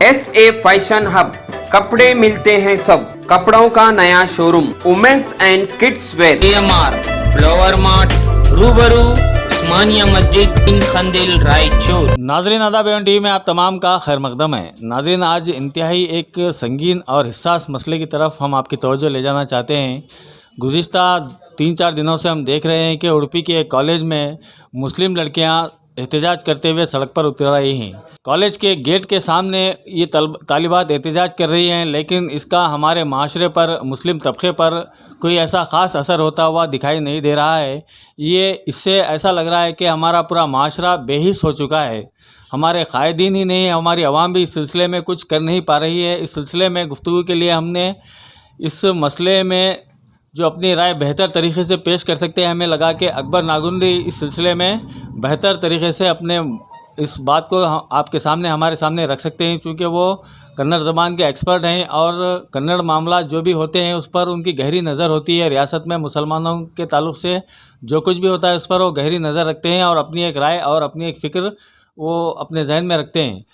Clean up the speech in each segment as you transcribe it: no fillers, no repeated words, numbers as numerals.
SA fashion hub, कपड़े मिलते हैं सब, कपड़ों का नया showroom, women's and kids wear, AMR flower mart रूबरू उस्मानिया मस्जिद इन खंदिल रायचूर। नाजरीन आदाब एवं टीवी में आप तमाम का खैर मकदम है। नाजरीन आज इंतहाई एक संगीन और हिस्सास मसले की तरफ हम आपकी तवज्जो ले जाना चाहते हैं। गुज़िश्ता 3-4 दिनों से हम देख रहे हैं कि उडुपी के एक कॉलेज में मुस्लिम लड़कियां एहतजाज करते हुए सड़क पर उतर आई हैं। कॉलेज के गेट के सामने ये तालिबात एहतजाज कर रही हैं, लेकिन इसका हमारे माशरे पर, मुस्लिम तबके पर कोई ऐसा ख़ास असर होता हुआ दिखाई नहीं दे रहा है। ये इससे ऐसा लग रहा है कि हमारा पूरा माशरा बेहिस हो चुका है। हमारे कायदीन ही नहीं, हमारी आवाम भी इस सिलसिले में कुछ कर नहीं पा रही है। इस सिलसिले में गुफ्तगू के लिए हमने इस मसले में जो अपनी राय बेहतर तरीके से पेश कर सकते हैं, हमें लगा कि अकबर नागुंडी इस सिलसिले में बेहतर तरीके से अपने इस बात को आपके सामने, हमारे सामने रख सकते हैं, क्योंकि वो कन्नड़ ज़बान के एक्सपर्ट हैं और कन्नड़ मामला जो भी होते हैं उस पर उनकी गहरी नज़र होती है। रियासत में मुसलमानों के ताल्लुक़ से जो कुछ भी होता है उस पर वो गहरी नज़र रखते हैं और अपनी एक राय और अपनी एक फ़िक्र वो अपने जहन में रखते हैं।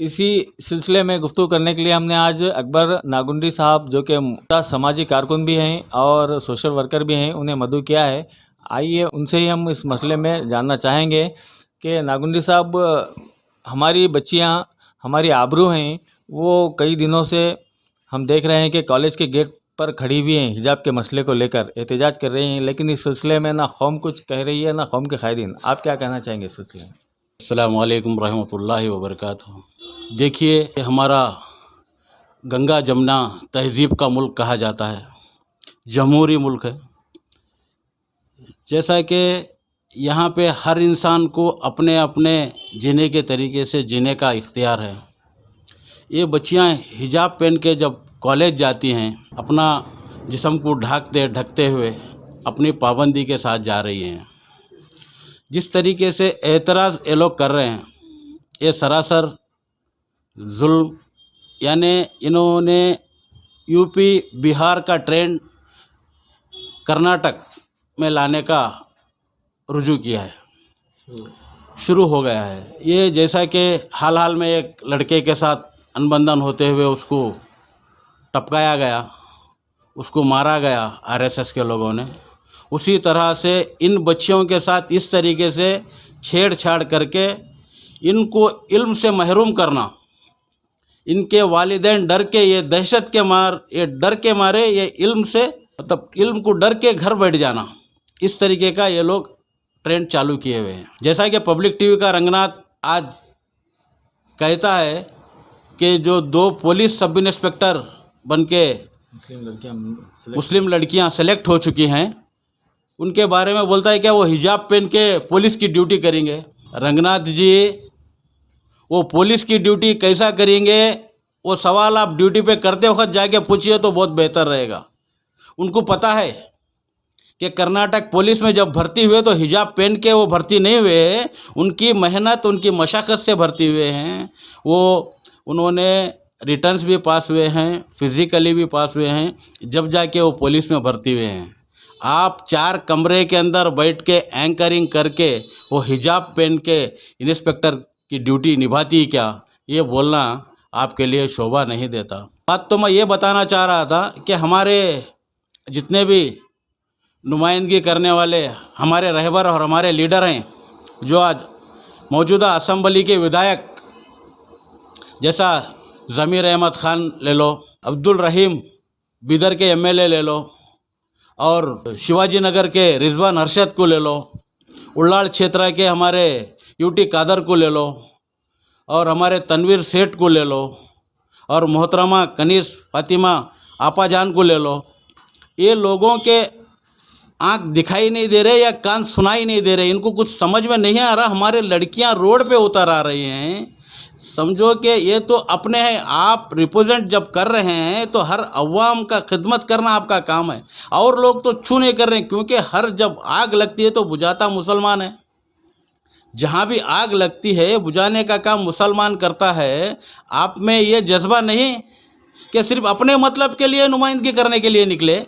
इसी सिलसिले में गुफ्तगू करने के लिए हमने आज अकबर नागुंडी साहब, जो कि समाजी कारकुन भी हैं और सोशल वर्कर भी हैं, उन्हें मदऊ किया है। आइए उनसे ही हम इस मसले में जानना चाहेंगे कि नागुंडी साहब, हमारी बच्चियां हमारी आबरू हैं, वो कई दिनों से हम देख रहे हैं कि कॉलेज के गेट पर खड़ी हुई हैं, हिजाब के मसले को लेकर एहतजाज कर रही हैं, लेकिन इस सिलसिले में ना कौम कुछ कह रही है ना कौम के कायदीन। आप क्या कहना चाहेंगे इस सिलसिले में? अस्सलामु अलैकुम रहमतुल्लाहि व बरकातुहू। देखिए, हमारा गंगा जमुना तहज़ीब का मुल्क कहा जाता है, जमहूरी मुल्क है। जैसा कि यहाँ पे हर इंसान को अपने अपने जीने के तरीके से जीने का इख्तियार है। ये बच्चियाँ हिजाब पहन के जब कॉलेज जाती हैं, अपना जिस्म को ढकते हुए अपनी पाबंदी के साथ जा रही हैं। जिस तरीके से एतराज़ ये लोग कर रहे हैं, ये सरासर जुल्म, यानी इन्होंने यूपी बिहार का ट्रेंड कर्नाटक में लाने का रुजू किया है, शुरू हो गया है। ये जैसा कि हाल में एक लड़के के साथ अनबंधन होते हुए उसको टपकाया गया, उसको मारा गया आरएसएस के लोगों ने, उसी तरह से इन बच्चियों के साथ इस तरीके से छेड़छाड़ करके इनको इल्म से महरूम करना, इनके वालिदैन डर के, ये दहशत के ये डर के मारे ये इल्म से, मतलब इल्म को डर के घर बैठ जाना, इस तरीके का ये लोग ट्रेंड चालू किए हुए हैं। जैसा कि पब्लिक टीवी का रंगनाथ आज कहता है कि जो 2 पुलिस सब इंस्पेक्टर बन के मुस्लिम लड़कियां सेलेक्ट हो चुकी हैं, उनके बारे में बोलता है क्या वो हिजाब पहन के पुलिस की ड्यूटी करेंगे। रंगनाथ जी, वो पुलिस की ड्यूटी कैसा करेंगे, वो सवाल आप ड्यूटी पे करते वक्त जाके पूछिए तो बहुत बेहतर रहेगा। उनको पता है कि कर्नाटक पुलिस में जब भर्ती हुए तो हिजाब पहन के वो भर्ती नहीं हुए, उनकी मेहनत, उनकी मशक्क़त से भर्ती हुए हैं। उन्होंने रिटर्न्स भी पास हुए हैं, फिज़िकली भी पास हुए हैं, जब जाके वो पुलिस में भर्ती हुए हैं। आप 4 कमरे के अंदर बैठ के एंकरिंग करके वो हिजाब पहन के इंस्पेक्टर की ड्यूटी निभाती क्या, ये बोलना आपके लिए शोभा नहीं देता। बात तो मैं ये बताना चाह रहा था कि हमारे जितने भी नुमाइंदगी करने वाले हमारे रहबर और हमारे लीडर हैं, जो आज मौजूदा असम्बली के विधायक, जैसा ज़मीर अहमद ख़ान ले लो, अब्दुल रहीम बिदर के MLA ले लो, और शिवाजी नगर के रिजवान अरशद को ले लो, उल्लाड़ क्षेत्र के हमारे यूटी कादर को ले लो, और हमारे तनवीर सेठ को ले लो, और मोहतरमा कनीस फातिमा आपा जान को ले लो। ये लोगों के आँख दिखाई नहीं दे रहे या कान सुनाई नहीं दे रहे, इनको कुछ समझ में नहीं आ रहा। हमारे लड़कियां रोड पे उतर आ रही हैं, समझो कि ये तो अपने हैं। आप रिप्रेजेंट जब कर रहे हैं तो हर अवाम का खिदमत करना आपका काम है, और लोग तो छू नहीं कर रहे हैं, क्योंकि हर जब आग लगती है तो बुझाता मुसलमान है। जहाँ भी आग लगती है बुझाने का काम मुसलमान करता है। आप में ये जज्बा नहीं कि सिर्फ अपने मतलब के लिए नुमाइंदगी करने के लिए निकले।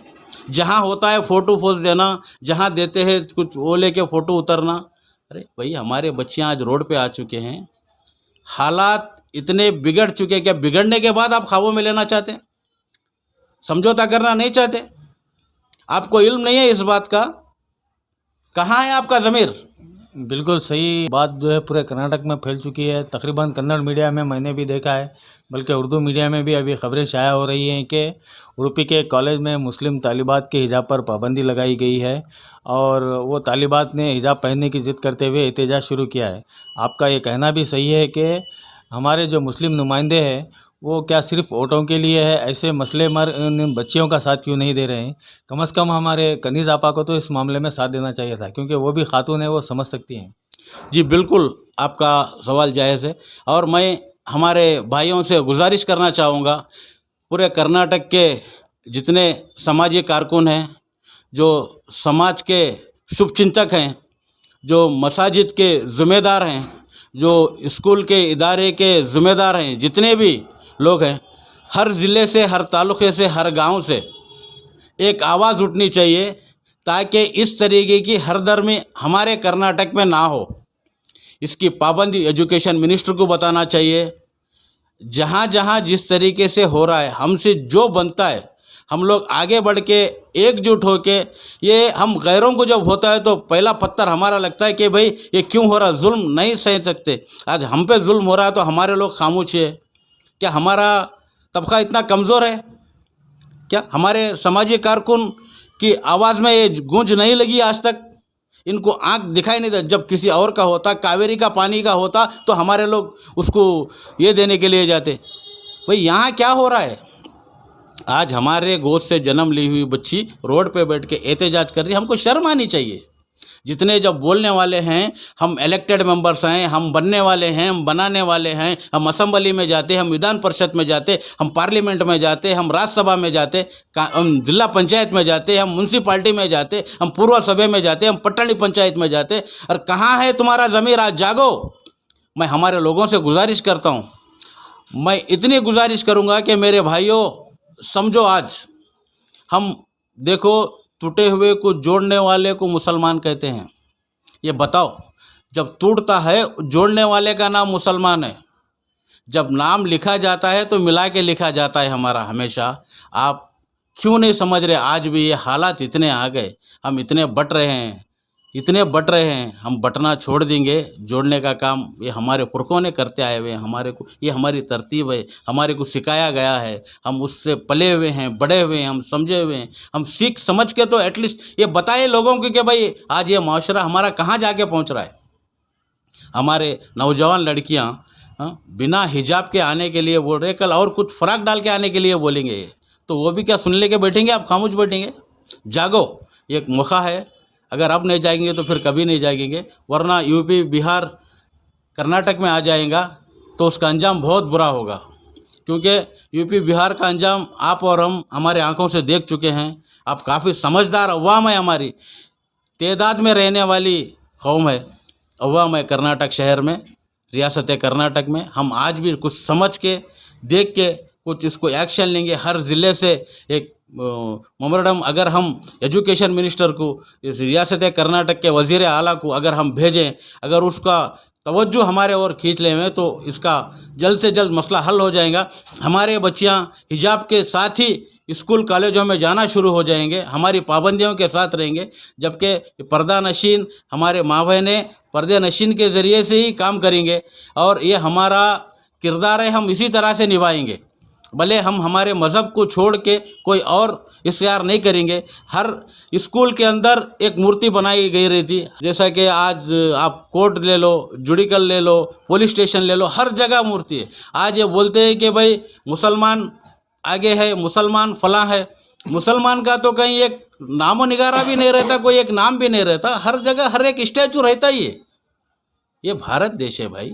जहाँ होता है फ़ोटो पोस्ट देना, जहाँ देते हैं कुछ वो लेके फ़ोटो उतरना। अरे भाई, हमारे बच्चियाँ आज रोड पे आ चुके हैं। हालात इतने बिगड़ चुके कि बिगड़ने के बाद आप ख्वाबों में लेना चाहते हैं, समझौता करना नहीं चाहते। आपको इल्म नहीं है इस बात का, कहाँ है आपका ज़मीर? बिल्कुल सही बात जो है पूरे कर्नाटक में फैल चुकी है। तकरीबन कन्नड़ मीडिया में मैंने भी देखा है, बल्कि उर्दू मीडिया में भी अभी खबरें शाया हो रही हैं कि उडुपी के कॉलेज में मुस्लिम तालिबात के हिजाब पर पाबंदी लगाई गई है और वो तालिबात ने हिजाब पहनने की ज़िद करते हुए एहतजाज शुरू किया है। आपका ये कहना भी सही है कि हमारे जो मुस्लिम नुमाइंदे हैं वो क्या सिर्फ वोटों के लिए है, ऐसे मसले मर इन बच्चियों का साथ क्यों नहीं दे रहे हैं? कम से कम हमारे कनीज़ आपा को तो इस मामले में साथ देना चाहिए था, क्योंकि वो भी खातून है, वो समझ सकती हैं। जी बिल्कुल, आपका सवाल जायज़ है और मैं हमारे भाइयों से गुजारिश करना चाहूँगा, पूरे कर्नाटक के जितने समाजी कारकुन हैं, जो समाज के शुभचिंतक हैं, जो मसाजिद के ज़िम्मेदार हैं, जो स्कूल के इदारे के ज़िम्मेदार हैं, जितने भी लोग हैं, हर ज़िले से, हर तालुक़े से, हर गांव से एक आवाज़ उठनी चाहिए ताकि इस तरीके की हरदर्मी हमारे कर्नाटक में ना हो। इसकी पाबंदी एजुकेशन मिनिस्टर को बताना चाहिए। जहाँ जहाँ जिस तरीके से हो रहा है, हमसे जो बनता है हम लोग आगे बढ़ के एकजुट हो के, ये हम गैरों को जब होता है तो पहला पत्थर हमारा लगता है कि भाई ये क्यों हो रहा, जुल्म नहीं सह सकते। आज हम पे जुल्म हो रहा है तो हमारे लोग खामोश है क्या? हमारा तबका इतना कमज़ोर है क्या? हमारे समाजी कारकुन की आवाज़ में ये गूंज नहीं लगी आज तक? इनको आंख दिखाई नहीं देता। जब किसी और का होता, कावेरी का पानी का होता, तो हमारे लोग उसको ये देने के लिए जाते। भाई यहाँ क्या हो रहा है? आज हमारे गोद से जन्म ली हुई बच्ची रोड पे बैठ के एहतजाज कर रही है, हमको शर्म आनी चाहिए। जितने जब बोलने वाले हैं, हम इलेक्टेड मेंबर्स हैं, हम बनने वाले हैं, हम बनाने वाले हैं, हम असेंबली में जाते, हम विधान परिषद में जाते, हम पार्लियामेंट में जाते, हम राज्यसभा में जाते, हम जिला पंचायत में जाते, हम म्यूनसिपाल्टी में जाते, हम पूर्व सभा में जाते, हम पट्टनी पंचायत में जाते। और कहाँ है तुम्हारा ज़मीर? आज जागो। मैं हमारे लोगों से गुजारिश करता हूँ, मैं इतनी गुजारिश करूँगा कि मेरे भाइयों समझो, आज हम देखो, टूटे हुए को जोड़ने वाले को मुसलमान कहते हैं। ये बताओ, जब टूटता है जोड़ने वाले का नाम मुसलमान है, जब नाम लिखा जाता है तो मिला के लिखा जाता है हमारा हमेशा। आप क्यों नहीं समझ रहे? आज भी ये हालात इतने आ गए, हम इतने बट रहे हैं, इतने बट रहे हैं, हम बटना छोड़ देंगे। जोड़ने का काम ये हमारे पुरखों ने करते आए हुए हैं, हमारे को ये हमारी तरतीब है, हमारे को सिखाया गया है, हम उससे पले हुए हैं, बड़े हुए हैं, हम समझे हुए हैं। हम सीख समझ के तो एटलीस्ट ये बताए लोगों को कि भाई आज ये माशरा हमारा कहाँ जाके पहुँच रहा है। हमारे नौजवान लड़कियाँ बिना हिजाब के आने के लिए बोल रहे, कल और कुछ फ़राक डाल के आने के लिए बोलेंगे, तो वो भी क्या सुन ले के बैठेंगे? आप खामोश बैठेंगे? जागो, ये एक मौका है। अगर अब नहीं जाएंगे तो फिर कभी नहीं जाएंगे, वरना यूपी, बिहार, कर्नाटक में आ जाएगा तो उसका अंजाम बहुत बुरा होगा। क्योंकि यूपी, बिहार का अंजाम आप और हम हमारे आंखों से देख चुके हैं। आप काफ़ी समझदार अवाम है, हमारी तादाद में रहने वाली कौम है, अवाम है कर्नाटक शहर में, रियासत कर्नाटक में। हम आज भी कुछ समझ के, देख के कुछ इसको एक्शन लेंगे। हर ज़िले से एक मेमोरेंडम अगर हम एजुकेशन मिनिस्टर को, इस रियासत कर्नाटक के वज़ीर आला को अगर हम भेजें, अगर उसका तवज्जो हमारे ओर खींच लें तो इसका जल्द से जल्द मसला हल हो जाएगा। हमारे बच्चियां हिजाब के साथ ही स्कूल कॉलेजों में जाना शुरू हो जाएंगे, हमारी पाबंदियों के साथ रहेंगे। जबकि पर्दा नशीन हमारे माँ बहनें पर्दे नशीन के ज़रिए से ही काम करेंगे और ये हमारा किरदार है, हम इसी तरह से निभाएंगे। भले हम हमारे मज़हब को छोड़ के कोई और इख्तियार नहीं करेंगे। हर स्कूल के अंदर एक मूर्ति बनाई गई रही थी, जैसा कि आज आप कोर्ट ले लो, जुडिकल ले लो, पुलिस स्टेशन ले लो, हर जगह मूर्ति है। आज ये बोलते हैं कि भाई मुसलमान आगे है, मुसलमान फलां है। मुसलमान का तो कहीं एक नामो निगारा भी नहीं रहता, कोई एक नाम भी नहीं रहता, हर जगह हर एक स्टैचू रहता ही है। ये भारत देश है भाई,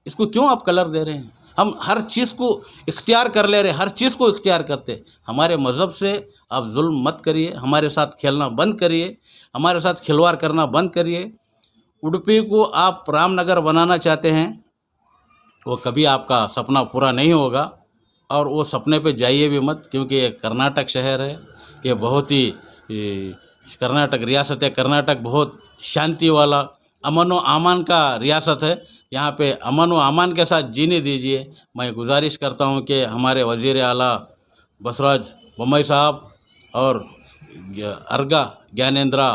इसको क्यों आप कलर दे रहे हैं? हम हर चीज़ को इख्तियार कर ले रहे, हर चीज़ को इख्तियार करते। हमारे मज़हब से आप जुल्म मत करिए, हमारे साथ खेलना बंद करिए, हमारे साथ खिलवाड़ करना बंद करिए। उडुपी को आप रामनगर बनाना चाहते हैं, वो कभी आपका सपना पूरा नहीं होगा और वो सपने पे जाइए भी मत, क्योंकि ये कर्नाटक शहर है, ये बहुत ही कर्नाटक रियासत है। कर्नाटक बहुत शांति वाला, अमन व अमान का रियासत है। यहाँ पे अमन व अमान के साथ जीने दीजिए। मैं गुजारिश करता हूँ कि हमारे वज़ीर आला बसवराज बोम्मई साहब और अर्गा ज्ञानेंद्रा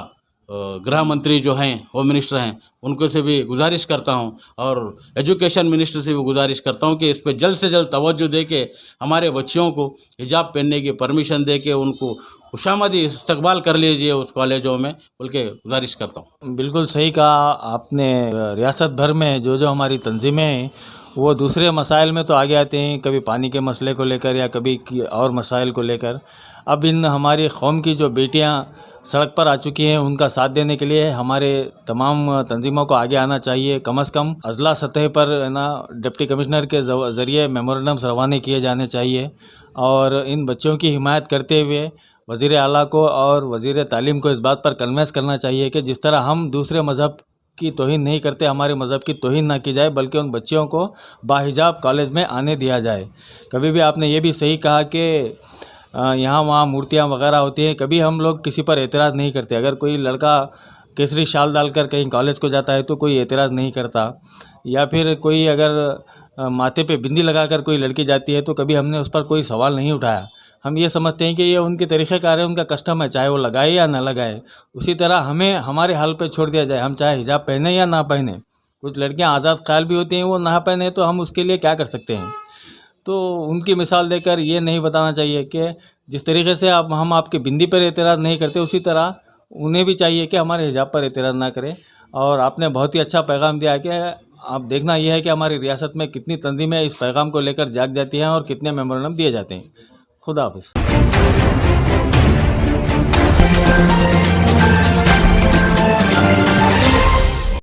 गृह मंत्री जो हैं, होम मिनिस्टर हैं, उनको से भी गुजारिश करता हूं और एजुकेशन मिनिस्टर से भी गुजारिश करता हूं कि इस पे जल्द से जल्द तवज्जो दे के हमारे बच्चियों को हिजाब पहनने की परमिशन दे के उनको खुशामदी इस्तकबाल कर लीजिए उस कॉलेजों में, बोल के गुजारिश करता हूं। बिल्कुल सही कहा आपने। रियासत भर में जो जो हमारी तंजीमें हैं वो दूसरे मसाइल में तो आगे आते हैं, कभी पानी के मसले को लेकर या कभी और मसाइल को लेकर। अब इन हमारी कौम की जो बेटियां सड़क पर आ चुकी हैं उनका साथ देने के लिए हमारे तमाम तंजीमों को आगे आना चाहिए। कम से कम अजला सतह पर ना डिप्टी कमिश्नर के ज़रिए मेमोरेंडम्स रवाने किए जाने चाहिए और इन बच्चों की हिमायत करते हुए वज़ीर आला को और वज़ीर तालीम को इस बात पर कन्वेंस करना चाहिए कि जिस तरह हम दूसरे मज़हब की तौहीन नहीं करते, हमारे मज़हब की तौहीन ना की जाए, बल्कि उन बच्चियों को बाहिजाब कॉलेज में आने दिया जाए। कभी भी आपने ये भी सही कहा कि यहाँ वहाँ मूर्तियाँ वगैरह होती हैं, कभी हम लोग किसी पर एतराज़ नहीं करते। अगर कोई लड़का केसरी शाल डालकर कहीं कॉलेज को जाता है तो कोई एतराज़ नहीं करता, या फिर कोई अगर माथे पे बिंदी लगाकर कोई लड़की जाती है तो कभी हमने उस पर कोई सवाल नहीं उठाया। हम ये समझते हैं कि ये उनके तरीक़ेकार है, उनका कस्टम है, चाहे वो लगाए या ना लगाए। उसी तरह हमें हमारे हाल पे छोड़ दिया जाए, हम चाहे हिजाब पहने या ना पहने। कुछ लड़कियां आज़ाद ख्याल भी होती हैं, वो ना पहने तो हम उसके लिए क्या कर सकते हैं। तो उनकी मिसाल देकर ये नहीं बताना चाहिए कि जिस तरीके से हम आपकी बिंदी पर एतराज़ नहीं करते, उसी तरह उन्हें भी चाहिए कि हमारे हिजाब पर एतराज़ ना करें। और आपने बहुत ही अच्छा पैगाम दिया कि आप देखना यह है कि हमारी रियासत में कितनी तंजीमें इस पैगाम को लेकर जाग जाती हैं और कितने मेमोरेंडम दिए जाते हैं। खुदा हाफिज़।